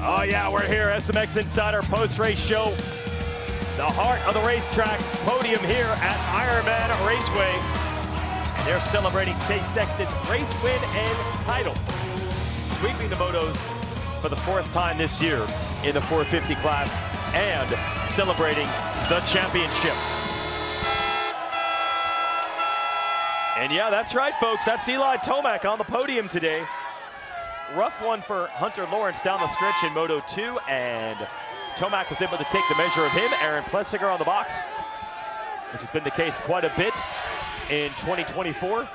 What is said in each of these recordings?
Oh yeah, we're here, SMX Insider post-race show. The heart of the racetrack, podium here at Ironman Raceway. They're celebrating Chase Sexton's race win and title. Sweeping the motos for the 4th time this year in the 450 class and celebrating the championship. And yeah, that's right, folks. That's Eli Tomac on the podium today. Rough one for Hunter Lawrence down the stretch in Moto 2, and Tomac was able to take the measure of him. Aaron Plessinger on the box, which has been the case quite a bit in 2024.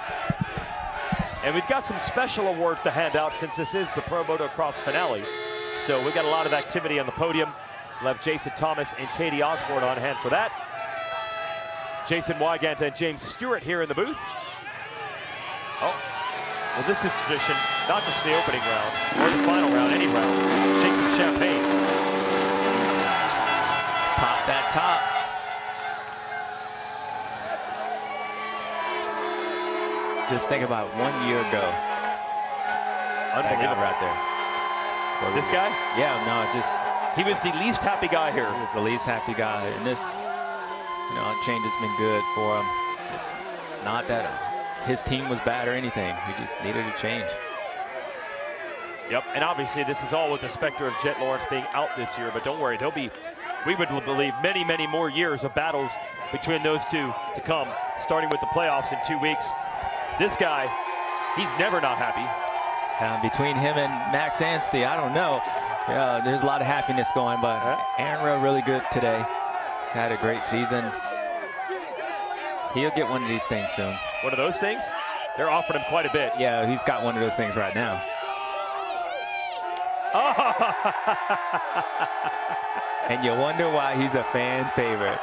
And we've got some special awards to hand out since this is the Pro Motocross finale. So we got a lot of activity on the podium. We'll have Jason Thomas and Katie Osborne on hand for that. Jason Wygant and James Stewart here in the booth. Oh, well, this is tradition, not just the opening round or the final round, any round. Shake some champagne. Pop that top. Just think about 1 year ago. Unbelievable. Right there. Or this guy? Yeah, no, just. He was the least happy guy here. He was the least happy guy. And this, change has been good for him. It's not that his team was bad or anything. He just needed a change. Yep, and obviously this is all with the specter of Jet Lawrence being out this year, but don't worry, there'll be, we would believe, many, many more years of battles between those two to come, starting with the playoffs in 2 weeks. This guy, he's never not happy. Between him and Max Anstey, I don't know. Yeah, there's a lot of happiness going, but Aaron rode really good today. He's had a great season. He'll get one of these things soon. One of those things? They're offering him quite a bit. Yeah, he's got one of those things right now. Oh. And you wonder why he's a fan favorite.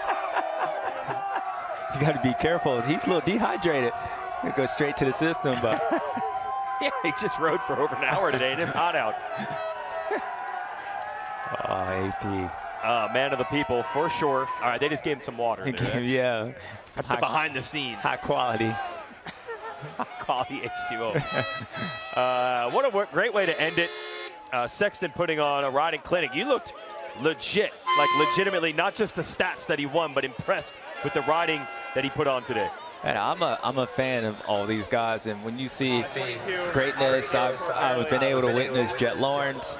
You got to be careful. He's a little dehydrated. He'll go straight to the system, but. Yeah, he just rode for over an hour today, and it's hot out. Oh, AP. Man of the people, for sure. All right, they just gave him some water. Yeah. That's the behind the scenes. High quality. High quality H2O. What a great way to end it. Sexton putting on a riding clinic. You looked legit, like legitimately, not just the stats that he won, but impressed with the riding that he put on today. And I'm a fan of all these guys, and when you see greatness, I've been able to witness Jet Lawrence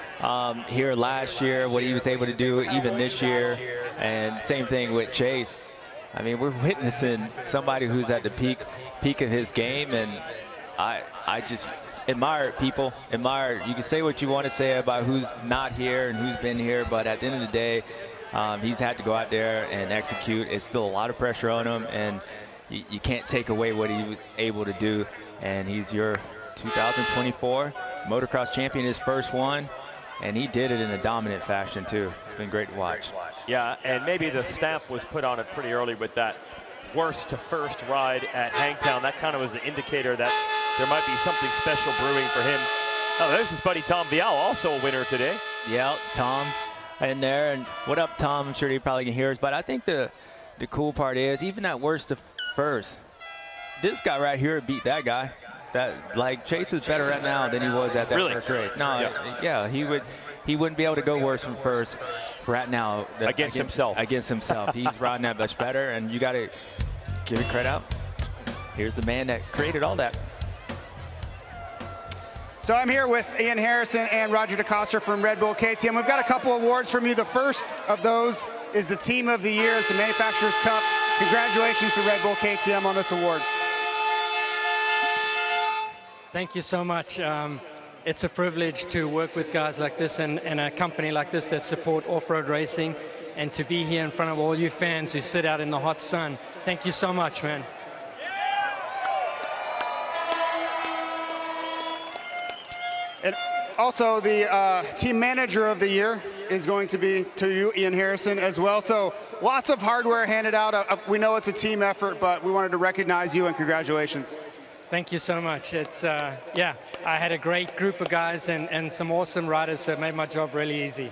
here last year, what he was able to do even this year, and same thing with Chase. I mean, we're witnessing somebody who's at the peak of his game, and I just admire people. You can say what you want to say about who's not here and who's been here, but at the end of the day, he's had to go out there and execute. It's still a lot of pressure on him, and you can't take away what he was able to do. And he's your 2024 motocross champion, his first one, and he did it in a dominant fashion too. It's been great to watch. Yeah, and maybe the stamp was put on it pretty early with that worst to first ride at Hangtown. That kind of was the indicator that there might be something special brewing for him. Oh, there's his buddy Tom Vial, also a winner today. Yeah, Tom in there. And what up, Tom? I'm sure he probably can hear us, but I think the cool part is even that worst to first, this guy right here beat that guy. Chase is better right now than he was at that first race. No, yeah, he wouldn't be able to go worse from first right now. Against himself. Against himself. He's riding that much better, and you got to give it credit out. Here's the man that created all that. So I'm here with Ian Harrison and Roger DeCoster from Red Bull KTM. We've got a couple awards from you. The first of those is the Team of the Year. It's the Manufacturers Cup. Congratulations to Red Bull KTM on this award. Thank you so much. It's a privilege to work with guys like this and a company like this that support off-road racing, and to be here in front of all you fans who sit out in the hot sun. Thank you so much, man. And also, the Team Manager of the Year is going to be to you, Ian Harrison, as well. So lots of hardware handed out. We know it's a team effort, but we wanted to recognize you and congratulations. Thank you so much. It's, yeah, I had a great group of guys and some awesome riders that made my job really easy.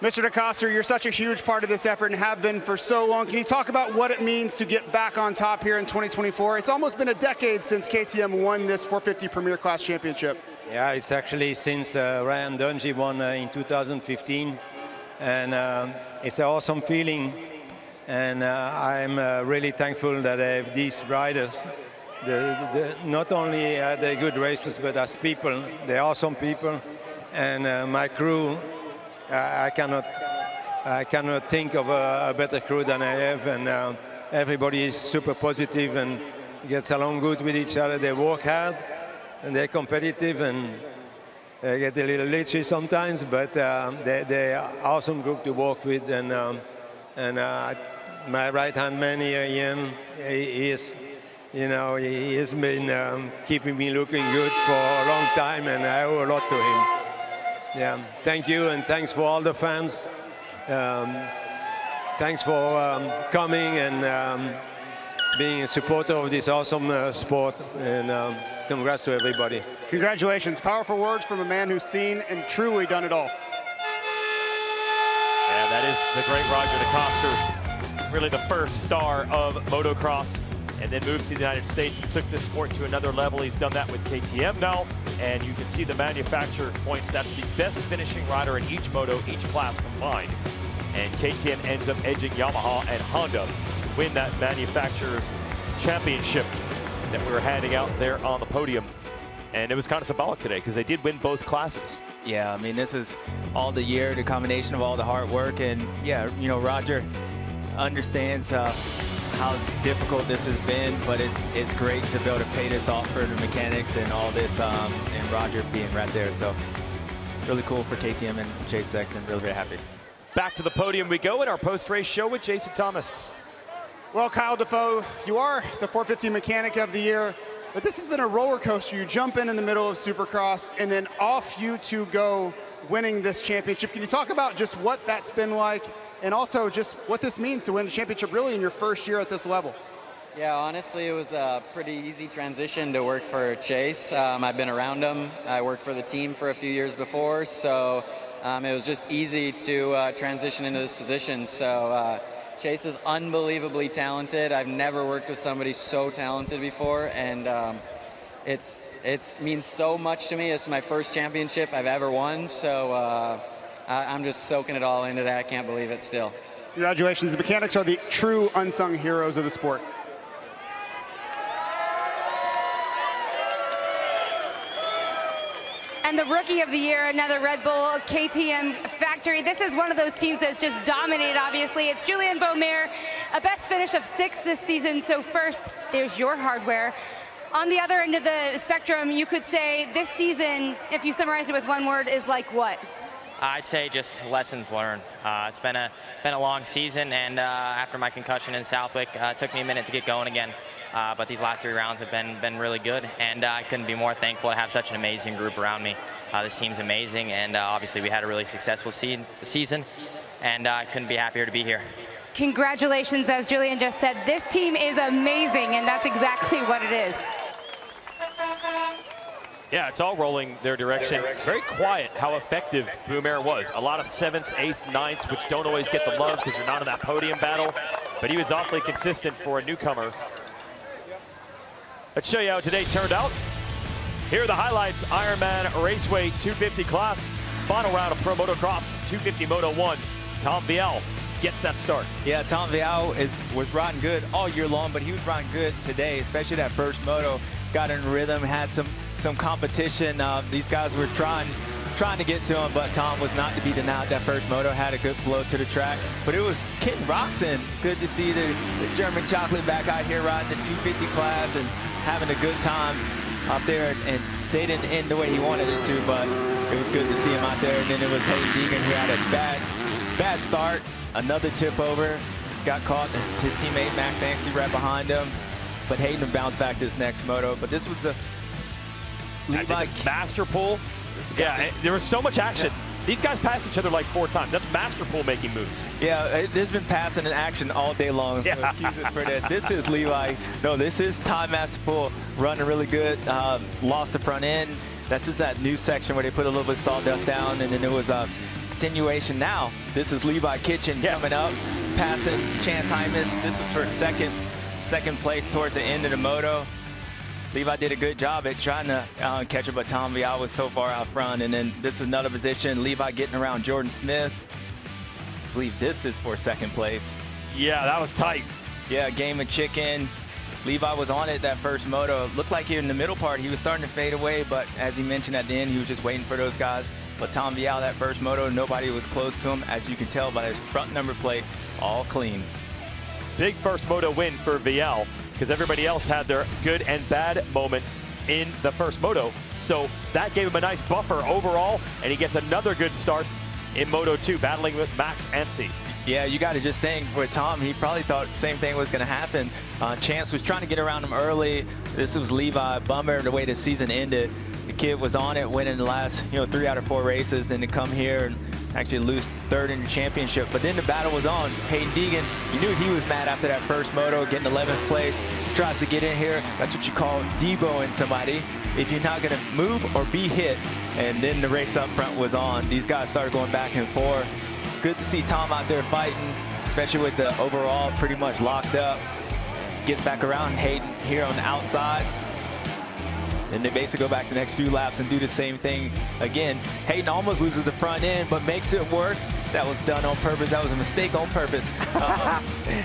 Mr. DeCoster, you're such a huge part of this effort and have been for so long. Can you talk about what it means to get back on top here in 2024? It's almost been a decade since KTM won this 450 Premier Class Championship. Yeah, it's actually since Ryan Dungey won in 2015, and it's an awesome feeling. And I'm really thankful that I have these riders. Not only are they good racers, but as people, they're awesome people. And my crew, I cannot think of a better crew than I have. And everybody is super positive and gets along good with each other. They work hard and they're competitive, and they get a little leechy sometimes, but they're an awesome group to work with. And my right-hand man here, Ian, he has been keeping me looking good for a long time, and I owe a lot to him. Yeah, thank you, and thanks for all the fans. Thanks for coming and being a supporter of this awesome sport, and congrats to everybody. Congratulations. Powerful words from a man who's seen and truly done it all. And that is the great Roger DeCoster, really the first star of motocross, and then moved to the United States and took this sport to another level. He's done that with KTM now, and you can see the manufacturer points. That's the best finishing rider in each moto, each class combined. And KTM ends up edging Yamaha and Honda to win that manufacturer's championship that we were handing out there on the podium. And it was kind of symbolic today because they did win both classes. Yeah, I mean, this is all the year, the combination of all the hard work. And yeah, you know, Roger understands how difficult this has been, but it's great to be able to pay this off for the mechanics and all this, and Roger being right there. So really cool for KTM and Chase Sexton. Really very happy. Back to the podium we go in our post-race show with Jason Thomas. Well, Kyle Defoe, you are the 450 Mechanic of the Year, but this has been a roller coaster. You jump in the middle of Supercross, and then off you two go winning this championship. Can you talk about just what that's been like, and also just what this means to win a championship really in your first year at this level? Yeah, honestly, it was a pretty easy transition to work for Chase. I've been around him. I worked for the team for a few years before, so it was just easy to transition into this position. So Chase is unbelievably talented. I've never worked with somebody so talented before, and it means so much to me. It's my first championship I've ever won, so I'm just soaking it all in today. I can't believe it still. Congratulations. The mechanics are the true unsung heroes of the sport. And the Rookie of the Year, another Red Bull KTM factory. This is one of those teams that's just dominated, obviously. It's Julien Beaumer, a best finish of 6th this season. So first, there's your hardware. On the other end of the spectrum, you could say this season, if you summarize it with one word, is like what? I'd say just lessons learned. It's been a long season, and after my concussion in Southwick, it took me a minute to get going again. But these last 3 rounds have been really good, and I couldn't be more thankful to have such an amazing group around me. This team's amazing, and obviously we had a really successful season, and I couldn't be happier to be here. Congratulations, as Julien just said. This team is amazing, and that's exactly what it is. Yeah, it's all rolling their direction. Very quiet how effective Beaumer was. A lot of 7ths, 8ths, 9ths, which don't always get the love because you're not in that podium battle. But he was awfully consistent for a newcomer. Let's show you how today turned out. Here are the highlights. Ironman Raceway 250 class. Final round of Pro Motocross 250 Moto 1. Tom Vial gets that start. Yeah, Tom Vial was riding good all year long, but he was riding good today, especially that first moto. Got in rhythm, had some competition. These guys were trying to get to him, but Tom was not to be denied. That first moto had a good flow to the track, but it was kicking rocks in. Good to see the German chocolate back out here riding the 250 class and having a good time up there, and they didn't end the way he wanted it to, but it was good to see him out there. And then it was Hayden Deegan who had a bad start, another tip over, got caught, his teammate Max Ansky right behind him, but Hayden bounced back this next moto. But this was the Levi master pull. Yeah, there was so much action. Yeah. These guys passed each other like 4 times. That's master pull making moves. Yeah, there's been passing in action all day long, so excuse us for this. This is Levi. No, this is Ty Master Pull running really good. Lost the front end. That's just that new section where they put a little bit of sawdust down, and then it was a continuation. Now, this is Levi Kitchen coming up, passing Chance Hymas. This was for second place towards the end of the moto. Levi did a good job at trying to catch up, but Tom Vial was so far out front. And then this is another position, Levi getting around Jordan Smith. I believe this is for second place. Yeah, that was tight. Yeah, game of chicken. Levi was on it that first moto. Looked like in the middle part he was starting to fade away, but as he mentioned at the end, he was just waiting for those guys. But Tom Vial, that first moto, nobody was close to him, as you can tell by his front number plate, all clean. Big first moto win for Vial, because everybody else had their good and bad moments in the first moto. So that gave him a nice buffer overall, and he gets another good start in Moto 2, battling with Max Anstey. Yeah, you got to just think with Tom, he probably thought the same thing was going to happen. Chance was trying to get around him early. This was Levi. Bummer the way the season ended. The kid was on it, winning the last 3 out of 4 races, then to come here and actually lose third in the championship. But then the battle was on. Hayden Deegan, you knew he was mad after that first moto, getting 11th place. He tries to get in here. That's what you call Deboing somebody. If you're not going to move or be hit. And then the race up front was on. These guys started going back and forth. Good to see Tom out there fighting, especially with the overall pretty much locked up. Gets back around Hayden here on the outside. Then they basically go back the next few laps and do the same thing again. Hayden almost loses the front end, but makes it work. That was done on purpose. That was a mistake on purpose.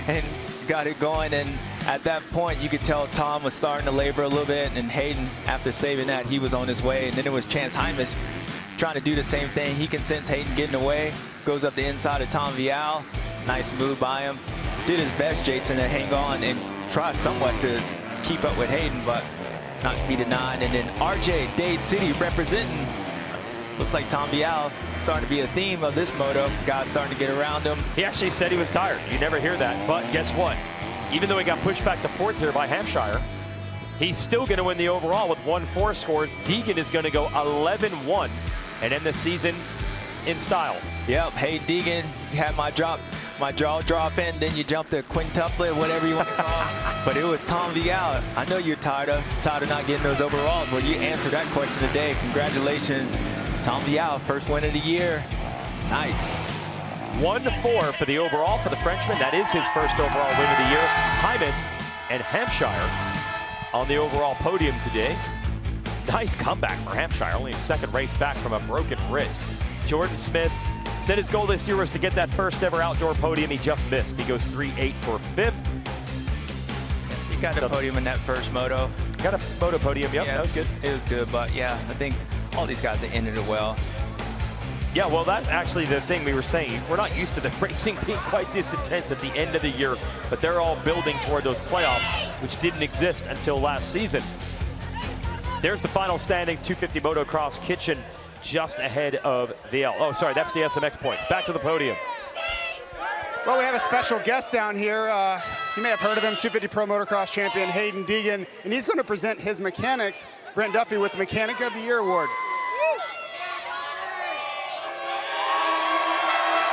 And got it going. And at that point, you could tell Tom was starting to labor a little bit. And Hayden, after saving that, he was on his way. And then it was Chance Hymas trying to do the same thing. He can sense Hayden getting away. Goes up the inside of Tom Vial. Nice move by him. Did his best, Jason, to hang on and try somewhat to keep up with Hayden, but not to be denied. And then RJ, Dade City representing. Looks like Tom Vial starting to be a theme of this moto. Guys starting to get around him. He actually said he was tired. You never hear that, but guess what? Even though he got pushed back to 4th here by Hampshire, he's still going to win the overall with 1-4 scores. Deegan is going to go 11-1 and end the season in style. Yep, hey Deegan, you had my jaw drop in, then you jumped the quintuplet, whatever you want to call it. But it was Tom Vial. I know you're tired of not getting those overalls. Well, you answered that question today. Congratulations, Tom Vial, first win of the year. Nice. 1-4 for the overall for the Frenchman. That is his first overall win of the year. Hymas and Hampshire on the overall podium today. Nice comeback for Hampshire, only his second race back from a broken wrist. Jordan Smith said his goal this year was to get that first ever outdoor podium. He just missed. He goes 3-8 for 5th. He got a podium in that first moto. Got a moto podium, yep, yeah, that was good. It was good, but yeah, I think all these guys have ended it well. Yeah, well, that's actually the thing we were saying. We're not used to the racing being quite this intense at the end of the year, but they're all building toward those playoffs, which didn't exist until last season. There's the final standings, 250 Motocross Kitchen just ahead of VL. Oh, sorry, that's the SMX points. Back to the podium. Well, we have a special guest down here. You may have heard of him, 250 Pro Motocross champion Hayden Deegan, and he's going to present his mechanic, Brent Duffy, with the Mechanic of the Year award.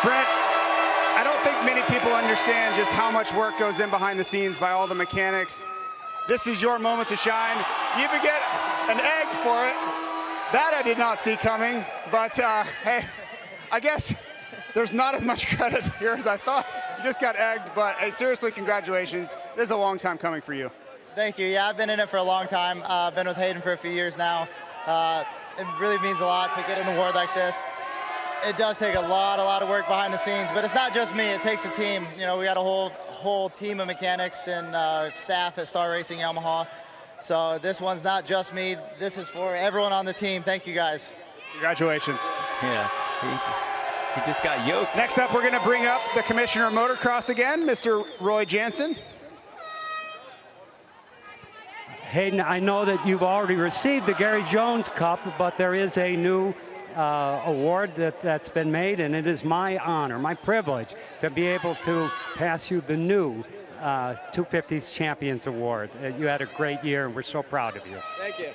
Brent, I don't think many people understand just how much work goes in behind the scenes by all the mechanics. This is your moment to shine. You even get an egg for it. That I did not see coming, but hey, I guess there's not as much credit here as I thought. You just got egged, but hey, seriously, congratulations. This is a long time coming for you. Thank you. Yeah, I've been in it for a long time. I've been with Hayden for a few years now. It really means a lot to get an award like this. It does take a lot of work behind the scenes, but it's not just me. It takes a team. You know, we got a whole team of mechanics and staff at Star Racing Yamaha. So this one's not just me. This is for everyone on the team. Thank you, guys. Congratulations. Yeah, he just got yoked. Next up, we're going to bring up the Commissioner of Motocross again, Mr. Roy Jansen. Hayden, I know that you've already received the Gary Jones Cup, but there is a new award that's been made, and it is my honor, my privilege, to be able to pass you the new 250s Champions Award. You had a great year, and we're so proud of you. Thank you.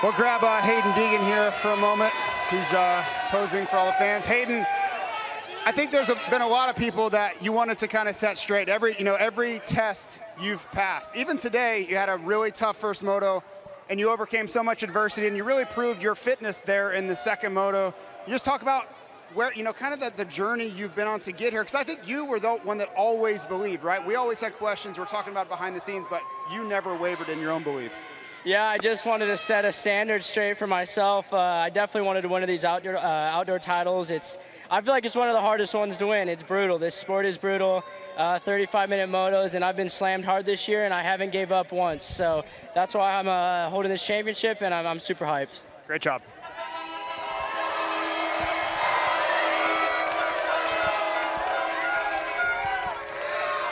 We'll grab Hayden Deegan here for a moment. He's posing for all the fans. Hayden, I think there's been a lot of people that you wanted to kind of set straight. Every test you've passed. Even today, you had a really tough first moto, and you overcame so much adversity, and you really proved your fitness there in the second moto. You just talk about where, you know, kind of the journey you've been on to get here, because I think you were the one that always believed, right? We always had questions, we're talking about behind the scenes, but you never wavered in your own belief. Yeah, I just wanted to set a standard straight for myself. I definitely wanted to win one of these outdoor titles. I feel like it's one of the hardest ones to win. It's brutal. This sport is brutal. 35-minute motos, and I've been slammed hard this year, and I haven't gave up once. So that's why I'm holding this championship, and I'm super hyped. Great job.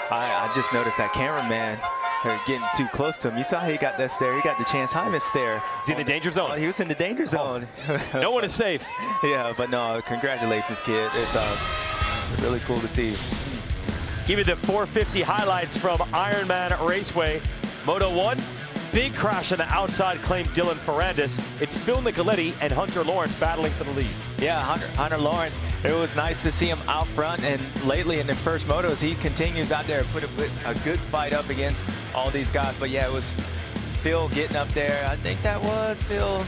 I just noticed that cameraman. They're getting too close to him. You saw how he got that stare. He got the Chance Hyman stare. He's in the danger zone. Oh, he was in the danger zone. No one is safe. Yeah, but no, congratulations, kid. It's really cool to see. Give you the 450 highlights from Ironman Raceway. Moto 1, big crash on the outside, claimed Dylan Ferrandis. It's Phil Nicoletti and Hunter Lawrence battling for the lead. Yeah, Hunter Lawrence, it was nice to see him out front, and lately in the first motos, he continues out there to put a good fight up against all these guys. But yeah, it was Phil getting up there. I think that was Phil,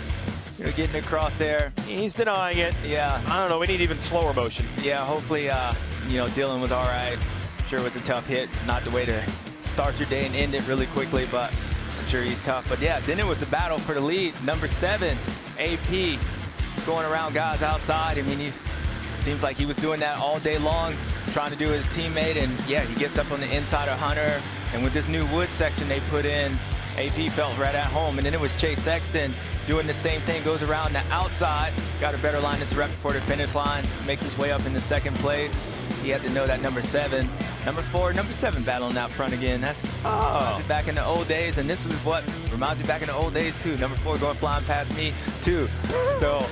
you know, getting across there. He's denying it. Yeah. I don't know, we need even slower motion. Yeah, hopefully, you know, Dylan was all right. Sure it was a tough hit, not the way to start your day and end it really quickly, but I'm sure he's tough. But yeah, then it was the battle for the lead. Number 7, AP, going around guys outside. I mean, he seems like he was doing that all day long, trying to do his teammate, and yeah, he gets up on the inside of Hunter, and with this new wood section they put in, AP felt right at home. And then it was Chase Sexton doing the same thing, goes around the outside, got a better line that's rep before the finish line, makes his way up into second place. He had to know that number 7. Number 4, number 7 battling out front again. That's back in the old days, and this is what reminds me back in the old days too. Number 4 going flying past me too. So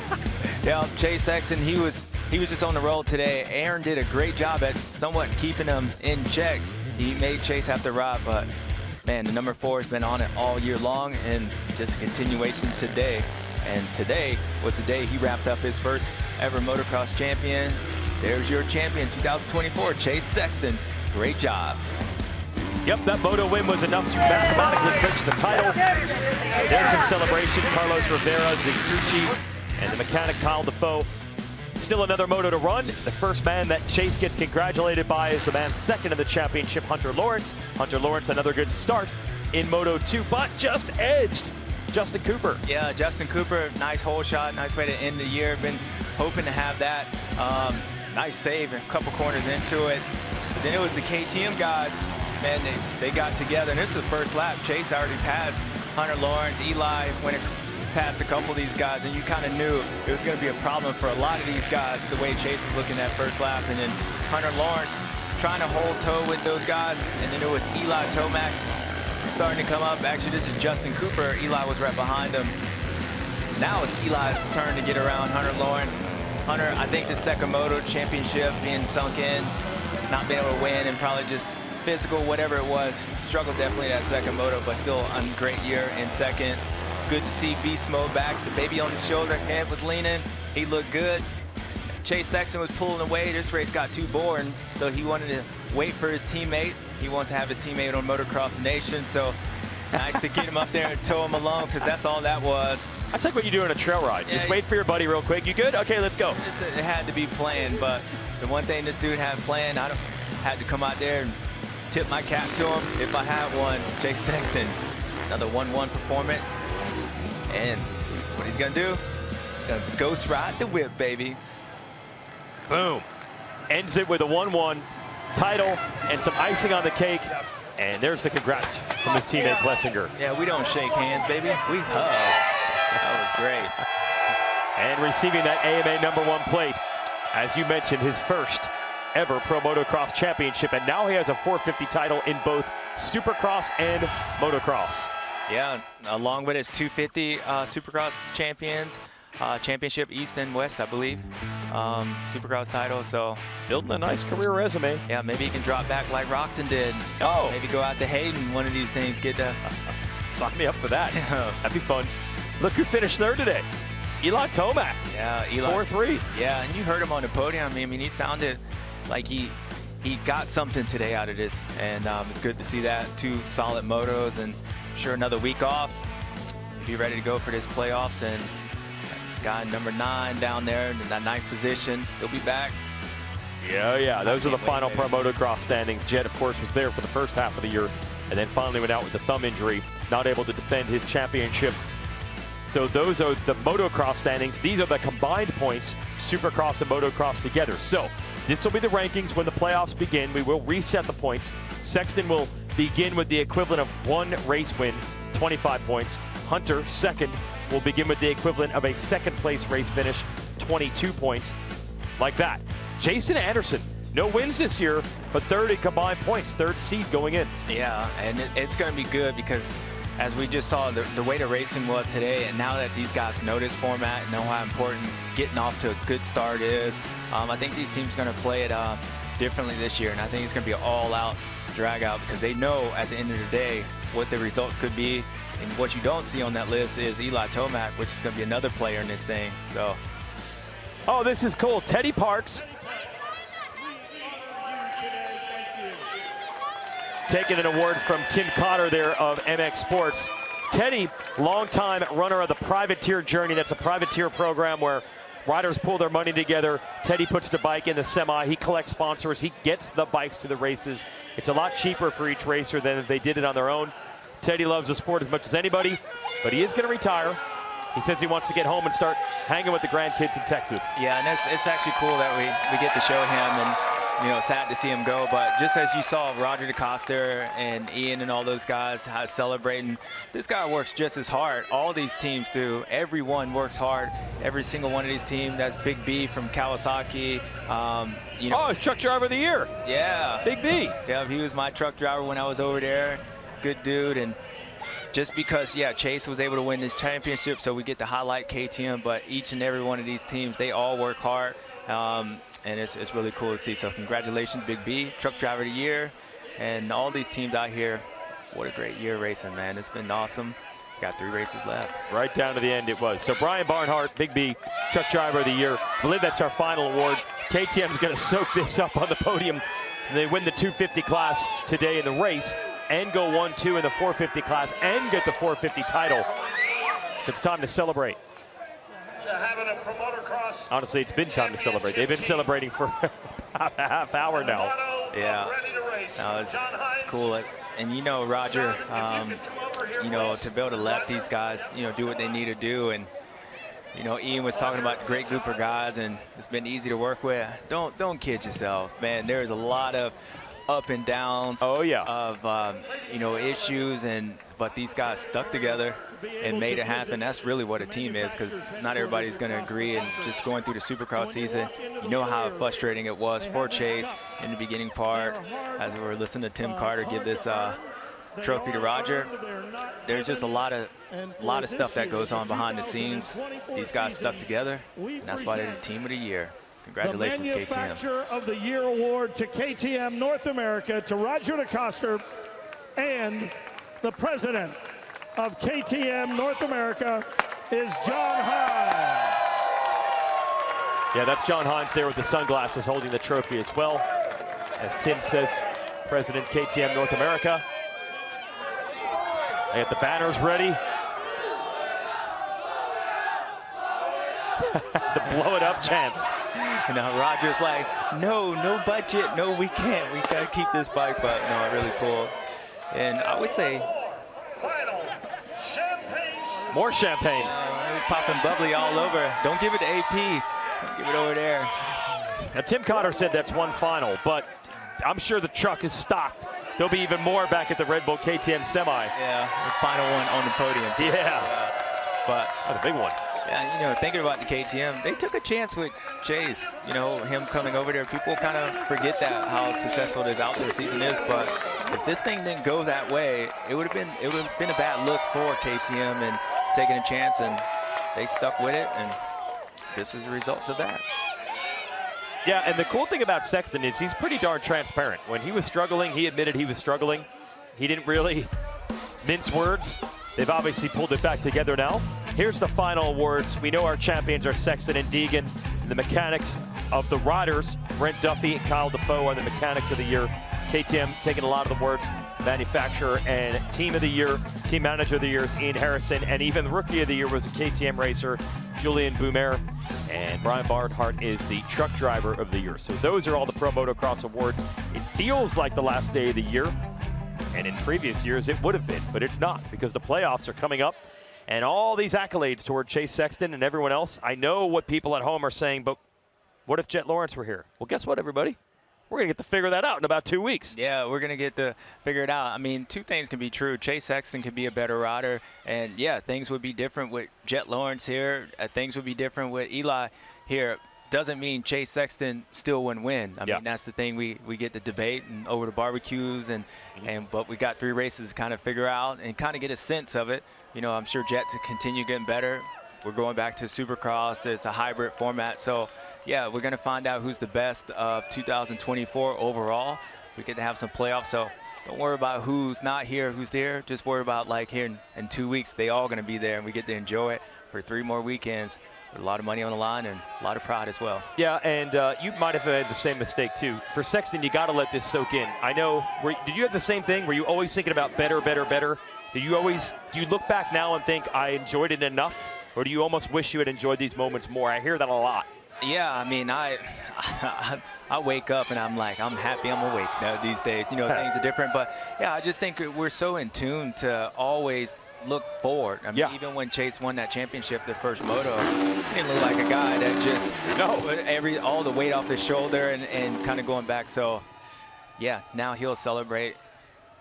yeah, Chase Sexton, he was just on the roll today. Aaron did a great job at somewhat keeping him in check. He made Chase have to ride, but man, the number 4 has been on it all year long, and just a continuation today. And today was the day he wrapped up his first ever motocross champion. There's your champion 2024, Chase Sexton. Great job. Yep, that moto win was enough to mathematically clinch the title. There's some celebration. Carlos Rivera, Ziguchi, and the mechanic Kyle Defoe. Still another moto to run. The first man that Chase gets congratulated by is the man second in the championship, Hunter Lawrence. Hunter Lawrence, another good start in Moto 2, but just edged Justin Cooper. Yeah, Justin Cooper, nice hole shot, nice way to end the year. Been hoping to have that. Nice save, a couple corners into it. But then it was the KTM guys. Man, they got together, and this is the first lap. Chase already passed Hunter Lawrence. Eli went past a couple of these guys, and you kind of knew it was going to be a problem for a lot of these guys, the way Chase was looking that first lap. And then Hunter Lawrence trying to hold toe with those guys, and then it was Eli Tomac starting to come up. Actually, this is Justin Cooper. Eli was right behind him. Now it's Eli's turn to get around Hunter Lawrence. Hunter, I think the second moto championship being sunk in, not being able to win, and probably just physical, whatever it was. Struggled definitely that second moto, but still a great year in second. Good to see Beast Mode back. The baby on his shoulder, head was leaning. He looked good. Chase Sexton was pulling away. This race got too boring, so he wanted to wait for his teammate. He wants to have his teammate on Motocross Nation, so nice to get him up there and tow him along, because that's all that was. That's like what you do in a trail ride. Yeah, just wait for your buddy real quick. You good? Okay, let's go. It had to be planned, but the one thing this dude had planned, I had to come out there and tip my cap to him if I had one. Chase Sexton, another 1-1 performance. And what he's gonna do, gonna ghost ride the whip, baby. Boom. Ends it with a 1-1 title and some icing on the cake. And there's the congrats from his teammate Plessinger. Yeah, we don't shake hands, baby. We hug. That was great. And receiving that AMA #1 plate, as you mentioned, his first ever Pro Motocross Championship, and now he has a 450 title in both Supercross and Motocross. Yeah, along with his 250 Supercross champions, championship East and West, I believe, Supercross title. So building a nice career resume. Yeah, maybe he can drop back like Roxon did. Oh, maybe go out to Hayden one of these things. Get to sign me up for that. That'd be fun. Look who finished third today. Eli Tomac. Yeah, Eli. 4-3. Yeah, and you heard him on the podium. I mean, he sounded like he got something today out of this, and it's good to see that. 2 solid motos, and sure another week off. Be ready to go for this playoffs, and Guy number 9 down there in that 9th position. He'll be back. Yeah. Those are the final Pro Motocross standings. Jet, of course, was there for the first half of the year and then finally went out with a thumb injury, not able to defend his championship. So those are the motocross standings. These are the combined points, Supercross and Motocross together. So this will be the rankings when the playoffs begin. We will reset the points. Sexton will begin with the equivalent of 1 race win, 25 points. Hunter, second, will begin with the equivalent of a second place race finish, 22 points. Like that. Jason Anderson, no wins this year, but 3rd in combined points, 3rd seed going in. Yeah, and it's going to be good because as we just saw, the way the racing was today, and now that these guys know this format and know how important getting off to a good start is, I think these teams are going to play it differently this year, and I think it's going to be an all-out drag out because they know at the end of the day what the results could be. And what you don't see on that list is Eli Tomac, which is going to be another player in this thing. So, oh, this is cool. Teddy Parks taking an award from Tim Cotter there of MX Sports. Teddy, longtime runner of the privateer journey. That's a privateer program where riders pull their money together. Teddy puts the bike in the semi. He collects sponsors. He gets the bikes to the races. It's a lot cheaper for each racer than if they did it on their own. Teddy loves the sport as much as anybody, but he is going to retire. He says he wants to get home and start hanging with the grandkids in Texas. Yeah, and it's actually cool that we get to show him, and sad to see him go. But just as you saw Roger DeCoster and Ian and all those guys celebrating, this guy works just as hard. All these teams do. Everyone works hard. Every single one of these teams. That's Big B from Kawasaki. Oh, it's truck driver of the year. Yeah. Big B. Yeah, he was my truck driver when I was over there. Good dude. And just because, Chase was able to win this championship, so we get to highlight KTM, but each and every one of these teams, they all work hard. And it's really cool to see. So congratulations, Big B, truck driver of the year, and all these teams out here. What a great year racing, man. It's been awesome. Got 3 races left. Right down to the end it was. So Brian Barnhart, Big B, truck driver of the year. I believe that's our final award. KTM is going to soak this up on the podium. They win the 250 class today in the race and go 1-2 in the 450 class and get the 450 title. So it's time to celebrate. Honestly, it's been time to celebrate. They've been celebrating for about a half hour now. Yeah, no, it's cool. And Roger, to be able to let these guys, do what they need to do. And, Ian was talking about the great group of guys, and it's been easy to work with. Don't kid yourself, man. There's a lot of up and downs. Oh yeah. Of issues, but these guys stuck together and made it happen. That's really what a team is, because not everybody's going to agree. And just going through the Supercross season, you know how frustrating it was for Chase in the beginning part. As we were listening to Tim Carter give this trophy to Roger, there's just a lot of stuff that goes on behind the scenes. These guys stuck together, and that's why they're the team of the year. Congratulations, the Manufacturer of the Year award to KTM North America, to Roger DeCoster, and the president of KTM North America is John Hines. Yeah, that's John Hines there with the sunglasses holding the trophy as well. As Tim says, President KTM North America. They got the banners ready. The blow it up chance. Roger's like, no budget, no, we can't. We gotta keep this bike, but no, really cool. And I would say, more champagne. Popping bubbly all over. Don't give it to AP. Give it over there. Now, Tim Cotter said that's one final, but I'm sure the truck is stocked. There'll be even more back at the Red Bull KTM Semi. Yeah, the final one on the podium. Yeah. But that's a big one. Yeah, thinking about the KTM, they took a chance with Chase. Him coming over there. People kind of forget that, how successful this outdoor season is. But if this thing didn't go that way, it would have been a bad look for KTM and taking a chance, and they stuck with it, and this is the results of that. Yeah, and the cool thing about Sexton is he's pretty darn transparent. When he was struggling, he admitted he was struggling. He didn't really mince words. They've obviously pulled it back together now. Here's the final awards. We know our champions are Sexton and Deegan. The mechanics of the riders, Brent Duffy and Kyle Defoe, are the mechanics of the year. KTM taking a lot of the awards. Manufacturer and team of the year, team manager of the year is Ian Harrison, and even rookie of the year was a KTM racer, Julian Boumer, and Brian Barnhart is the Truck Driver of the Year. So those are all the Pro Motocross awards. It feels like the last day of the year, and in previous years it would have been, but it's not, because the playoffs are coming up, and all these accolades toward Chase Sexton and everyone else. I know what people at home are saying, but what if Jet Lawrence were here? Well, guess what, everybody? We're going to get to figure that out in about 2 weeks. Yeah, we're going to get to figure it out. I mean, two things can be true. Chase Sexton could be a better rider, and yeah, things would be different with Jet Lawrence here. Things would be different with Eli here. Doesn't mean Chase Sexton still wouldn't win. I mean, that's the thing we get to debate and over the barbecues, but we got 3 races to kind of figure out and kind of get a sense of it. You know, I'm sure Jet to continue getting better. We're going back to SuperCross. It's a hybrid format, so yeah, we're going to find out who's the best of 2024 overall. We get to have some playoffs, so don't worry about who's not here, who's there. Just worry about, like, here in 2 weeks, they all going to be there, and we get to enjoy it for 3 more weekends with a lot of money on the line and a lot of pride as well. Yeah, and you might have made the same mistake, too. For Sexton, you got to let this soak in. I know, did you have the same thing? Were you always thinking about better, better, better? Do you look back now and think, I enjoyed it enough? Or do you almost wish you had enjoyed these moments more? I hear that a lot. Yeah, I mean, I wake up and I'm like, I'm happy I'm awake now these days. You know, things are different. But, yeah, I just think we're so in tune to always look forward. I mean, even when Chase won that championship, the first moto, he didn't look like a guy that just, all the weight off his shoulder and kind of going back. So, yeah, now he'll celebrate.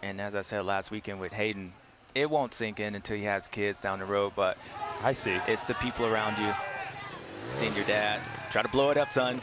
And as I said last weekend with Hayden, it won't sink in until he has kids down the road. But I see. It's the people around you. Seeing your dad. Try to blow it up, son.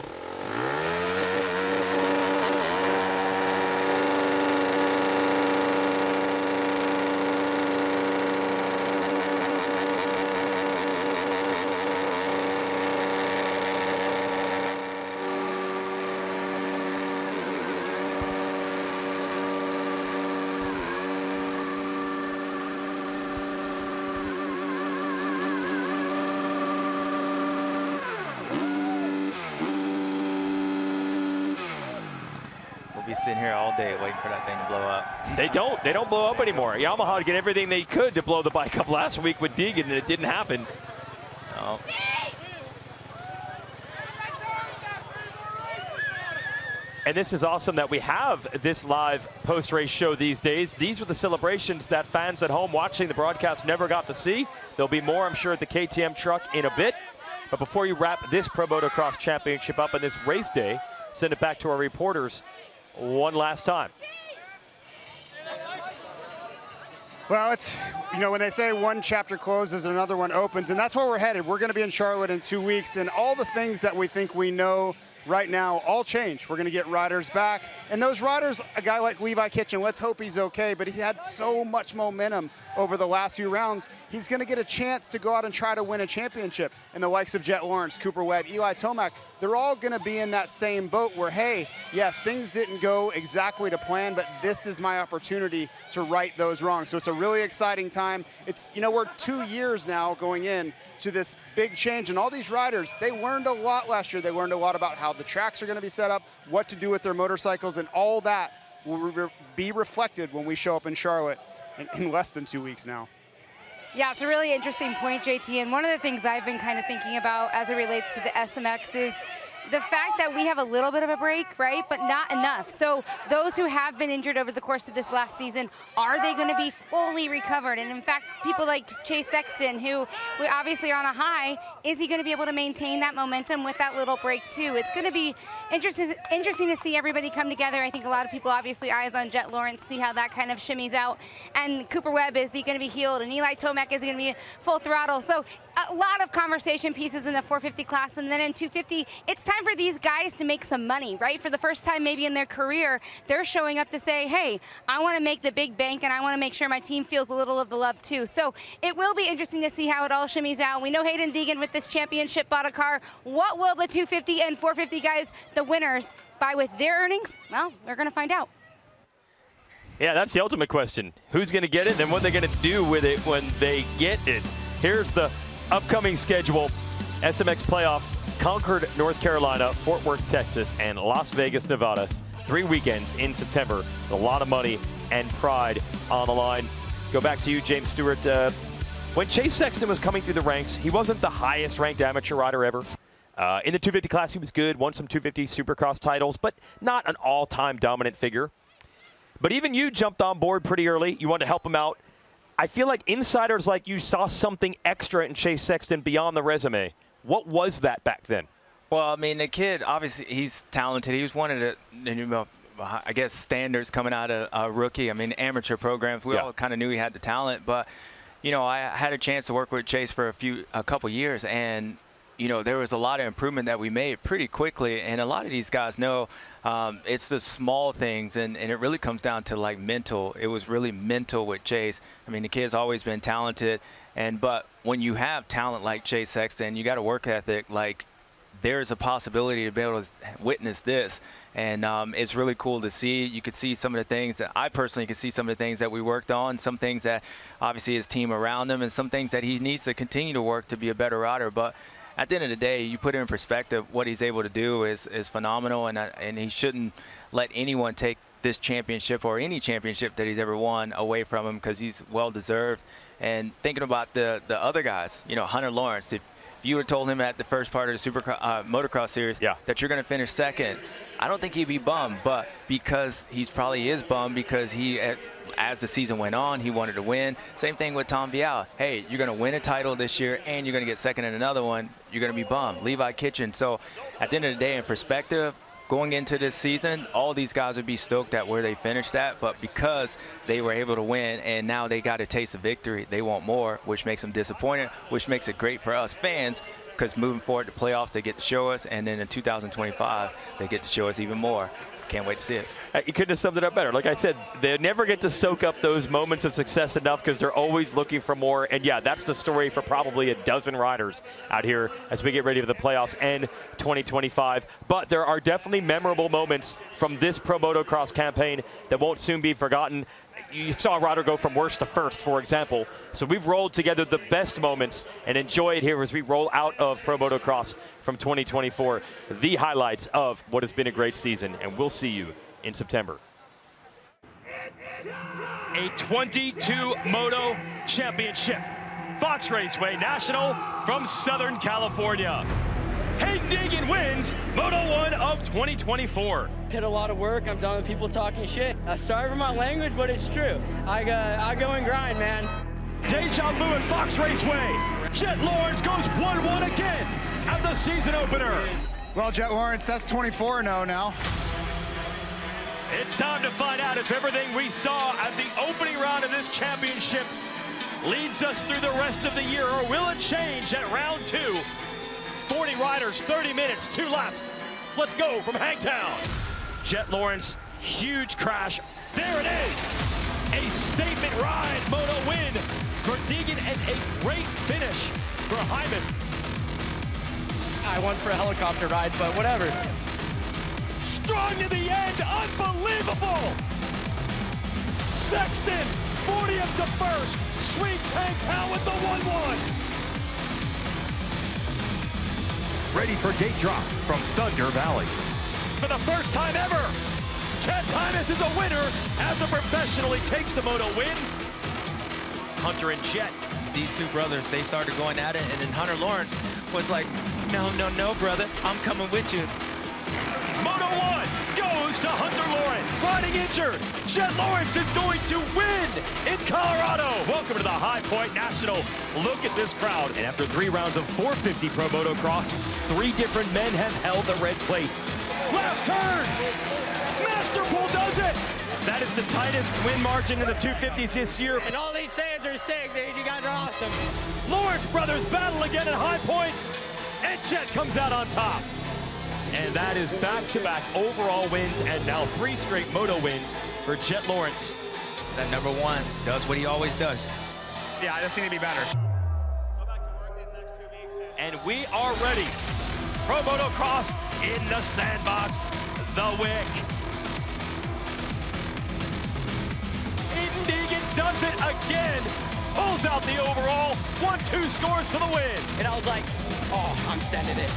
Be sitting here all day waiting for that thing to blow up. They don't blow up anymore. Yamaha did everything they could to blow the bike up last week with Deegan, and it didn't happen. No. And this is awesome that we have this live post-race show these days. These were the celebrations that fans at home watching the broadcast never got to see. There'll be more, I'm sure, at the KTM truck in a bit. But before you wrap this Pro Motocross Championship up on this race day, send it back to our reporters one last time. Well, it's, you know, when they say one chapter closes, another one opens, and that's where we're headed. We're going to be in Charlotte in 2 weeks, and all the things that we think we know right now all change. We're going to get riders back, and those riders, a guy like Levi Kitchen, let's hope he's okay, but he had so much momentum over the last few rounds. He's going to get a chance to go out and try to win a championship. And the likes of Jet Lawrence, Cooper Webb, Eli Tomac, they're all going to be in that same boat where, hey, yes, things didn't go exactly to plan, but this is my opportunity to right those wrongs. So it's a really exciting time. It's, you know, we're 2 years now going in to this big change, and all these riders, they learned a lot last year. They learned a lot about how the tracks are going to be set up, what to do with their motorcycles, and all that will be reflected when we show up in Charlotte in less than 2 weeks now. Yeah, it's a really interesting point, JT, and one of the things I've been kind of thinking about as it relates to the SMX is the fact that we have a little bit of a break, right, but not enough. So those who have been injured over the course of this last season, are they going to be fully recovered? And in fact, people like Chase Sexton, who we obviously are on a high, is he going to be able to maintain that momentum with that little break too? It's going to be interesting to see everybody come together. I think a lot of people obviously eyes on Jet Lawrence, see how that kind of shimmies out. And Cooper Webb, is he going to be healed? And Eli Tomac, is he going to be full throttle? So a lot of conversation pieces in the 450 class, and then in 250, it's time for these guys to make some money, right? For the first time maybe in their career, they're showing up to say, hey, I want to make the big bank, and I want to make sure my team feels a little of the love too. So it will be interesting to see how it all shimmies out. We know Hayden Deegan with this championship bought a car. What will the 250 and 450 guys, the winners, buy with their earnings? Well, we're going to find out. Yeah, that's the ultimate question. Who's going to get it, and what they're going to do with it when they get it? Here's the upcoming schedule. SMX playoffs, Concord, North Carolina, Fort Worth, Texas, and Las Vegas, Nevada. 3 weekends in September. A lot of money and pride on the line. Go back to you, James Stewart. When Chase Sexton was coming through the ranks, he wasn't the highest ranked amateur rider ever. In the 250 class, he was good, won some 250 Supercross titles, but not an all-time dominant figure. But even you jumped on board pretty early. You wanted to help him out. I feel like insiders like you saw something extra in Chase Sexton beyond the resume. What was that back then? Well, I mean, the kid, obviously, he's talented. He was one of the, I guess, standards coming out of a rookie. I mean, amateur programs, we all kind of knew he had the talent. But, you know, I had a chance to work with Chase for a couple years, and you know, there was a lot of improvement that we made pretty quickly, and a lot of these guys know it's the small things, and it really comes down to like mental. It was really mental with Chase. I mean, the kid's always been talented, but when you have talent like Chase Sexton, you got a work ethic. Like, there's a possibility to be able to witness this, and it's really cool to see. You could see some of the things that I personally could see, some of the things that we worked on, some things that obviously his team around him, and some things that he needs to continue to work to be a better rider. But at the end of the day, you put it in perspective, what he's able to do is phenomenal, and he shouldn't let anyone take this championship or any championship that he's ever won away from him, because he's well-deserved. And thinking about the other guys, you know, Hunter Lawrence, if you would have told him at the first part of the Motocross series that you're going to finish second, I don't think he'd be bummed. But because he's probably is bummed because as the season went on, he wanted to win. Same thing with Tom Vial. Hey, you're going to win a title this year and you're going to get second in another one. You're going to be bummed. Levi Kitchen. So at the end of the day, in perspective, going into this season, all these guys would be stoked at where they finished at, but because they were able to win and now they got a taste of victory, they want more, which makes them disappointed, which makes it great for us fans, because moving forward to playoffs, they get to show us, and then in 2025, they get to show us even more. Can't wait to see it. You couldn't have summed it up better. Like I said, they never get to soak up those moments of success enough because they're always looking for more. And yeah, that's the story for probably a dozen riders out here as we get ready for the playoffs and 2025. But there are definitely memorable moments from this Pro Motocross campaign that won't soon be forgotten. You saw a rider go from worst to first, for example. So we've rolled together the best moments and enjoy it here as we roll out of Pro Motocross from 2024. The highlights of what has been a great season, and we'll see you in September. A 22 Moto Championship. Fox Raceway National from Southern California. Hayden Deegan wins Moto 1 of 2024. Did a lot of work. I'm done with people talking shit. Sorry for my language, but it's true. I go and grind, man. Deja vu at Fox Raceway. Jet Lawrence goes 1-1 again at the season opener. Well, Jet Lawrence, that's 24-0 now. It's time to find out if everything we saw at the opening round of this championship leads us through the rest of the year, or will it change at round 2? 40 riders, 30 minutes, 2 laps. Let's go from Hangtown. Jet Lawrence, huge crash. There it is. A statement ride, Moto win for Deegan, and a great finish for Hymas. I went for a helicopter ride, but whatever. Strong to the end, unbelievable. Sexton, 40th to first, sweeps Hangtown with the 1-1. Ready for gate drop from Thunder Valley. For the first time ever, Jet Hymas is a winner as a professional. He takes the Moto win. Hunter and Jet. These two brothers, they started going at it, and then Hunter Lawrence was like, no, brother, I'm coming with you. Moto 1 goes to Hunter Lawrence. Riding injured, Jet Lawrence is going to win in Colorado. Welcome to the High Point National. Look at this crowd. And after 3 rounds of 450 Pro Motocross, 3 different men have held the red plate. Last turn, Masterpool does it. That is the tightest win margin in the 250s this year. And all these fans are sick, dude. You guys are awesome. Lawrence brothers battle again at High Point, and Jet comes out on top. And that is back-to-back overall wins, and now 3 straight Moto wins for Jet Lawrence. That number 1 does what he always does. Yeah, I just need to be better. And we are ready. Pro Motocross in the sandbox, the Wick. Hayden Deegan does it again. Pulls out the overall. 1-2 scores for the win. And I was like, oh, I'm sending it.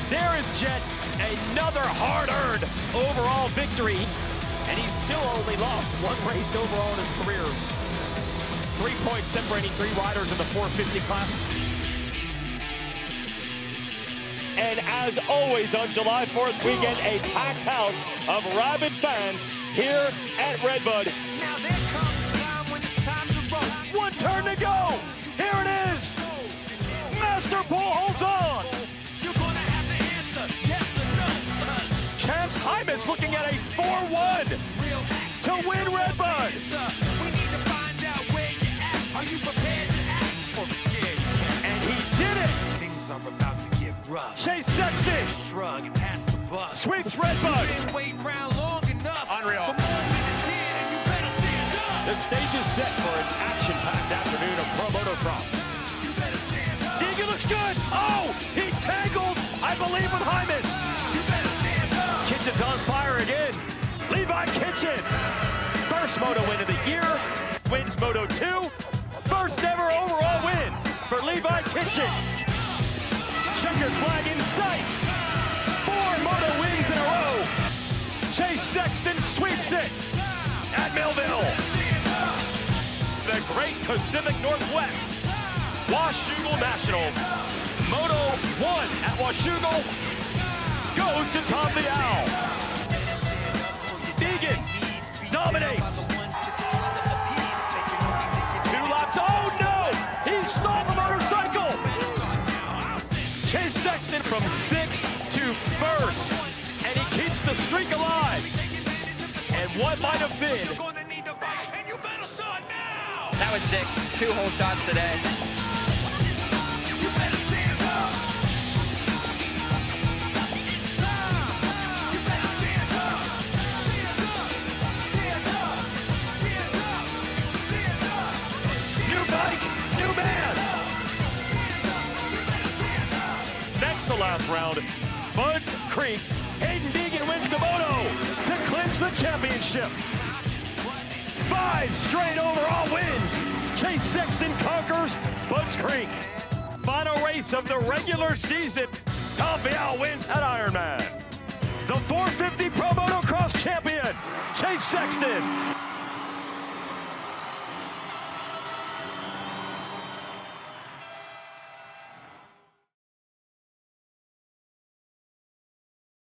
There is Jet, another hard-earned overall victory, and he's still only lost 1 race overall in his career. 3 points separating 3 riders in the 450 class. And as always on July 4th weekend, a packed house of rabid fans here at Redbud. Now there comes a time when it's time to roll. 1 turn to go. Here it is. Master Pool holds on. You're gonna have to answer yes or no. Chance Hymas looking at a 4-1 to win Redbud. We need to find out where you're at. Are you prepared to act or scared you can't? And he did it. Things are about to get rough. Chase Sexton Shrug and pass the buck. sweeps Redbud. You've been waiting around long enough. Unreal. The moment is here and you better stand up. The stage is set for an action-packed afternoon of pro motocross. You better stand up. Deegan looks good. Oh, he tangled, I believe, with Hymas. You better stand up. Kitchen's on fire again. Levi Kitchen. First moto win of the year. Wins Moto 2. First ever overall win for Levi Kitchen. Checkered flag in sight. 4 moto wins in a row. Chase Sexton sweeps it at Millville. The Great Pacific Northwest. Washougal National. Moto 1 at Washougal goes to Tom the Owl. Deegan dominates. 2 laps. Oh no! He stole the motorcycle. Chase Sexton from 6th to 1st. And he keeps the streak alive. And what might have been. You're gonna need to fight and you better start now. That was sick. 2 whole shots today. You better stand up. It's time. You better stand up. Stand up. Stand up. Stand up. New bike, new man. Next to last round, Bud's Creek. Hayden Deegan wins the moto to clinch the championship. 5 straight overall wins. Chase Sexton conquers Bud's Creek. Final race of the regular season. Tom Bial wins at Ironman. The 450 Pro Motocross champion, Chase Sexton.